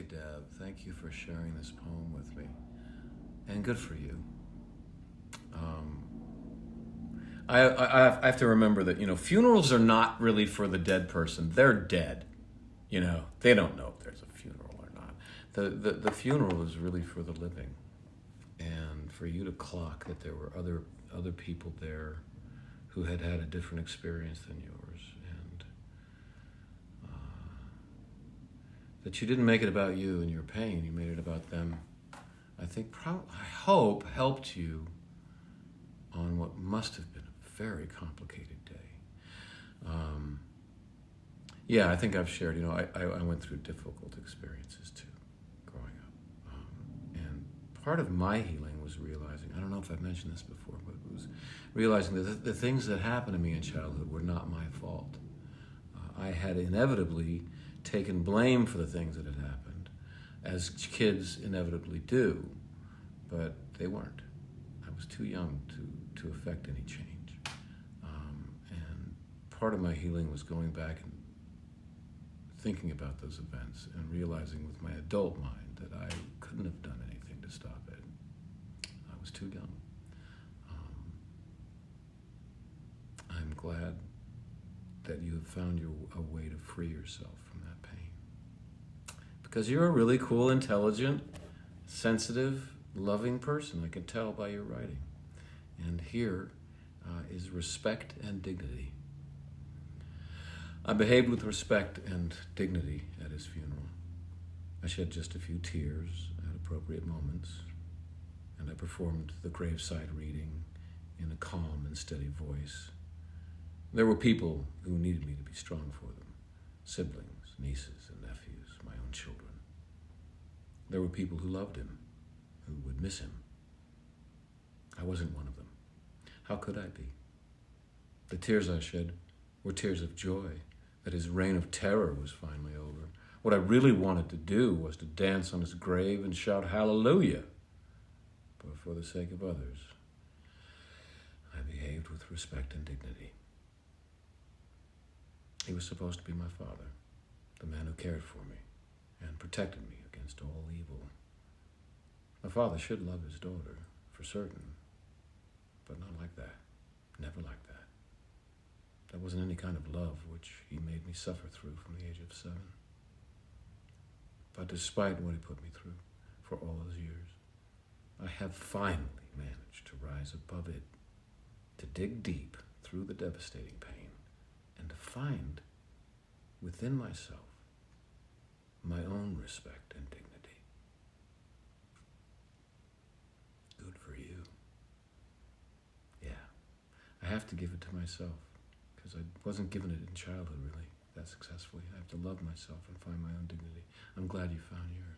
Hey Deb, thank you for sharing this poem with me. And good for you. I have to remember that, funerals are not really for the dead person. They're dead. They don't know if there's a funeral or not. The funeral is really for the living. And for you to clock that there were other people there who had a different experience than yours, and that you didn't make it about you and your pain, you made it about them, I hope helped you on what must have been a very complicated day. I think I've shared, I went through difficult experiences too, growing up. And part of my healing was realizing, I don't know if I've mentioned this before, but it was realizing that the things that happened to me in childhood were not my fault. I had inevitably taken blame for the things that had happened, as kids inevitably do, but they weren't. I was too young to affect any change. And part of my healing was going back and thinking about those events and realizing with my adult mind that I couldn't have done anything to stop it. I was too young. I'm glad that you have found a way to free yourself from that pain. Because you're a really cool, intelligent, sensitive, loving person. I can tell by your writing. And here is respect and dignity. I behaved with respect and dignity at his funeral. I shed just a few tears at appropriate moments, and I performed the graveside reading in a calm and steady voice. There were people who needed me to be strong for them, siblings, nieces and nephews, my own children. There were people who loved him, who would miss him. I wasn't one of them. How could I be? The tears I shed were tears of joy that his reign of terror was finally over. What I really wanted to do was to dance on his grave and shout hallelujah. But for the sake of others, I behaved with respect and dignity. He was supposed to be my father, the man who cared for me and protected me against all evil. A father should love his daughter, for certain, but not like that. Never like that. That wasn't any kind of love which he made me suffer through from the age of 7. But despite what he put me through for all those years, I have finally managed to rise above it, to dig deep through the devastating pain, and to find within myself my own respect and dignity. Good for you. Yeah, I have to give it to myself, because I wasn't given it in childhood really that successfully. I have to love myself and find my own dignity. I'm glad you found yours.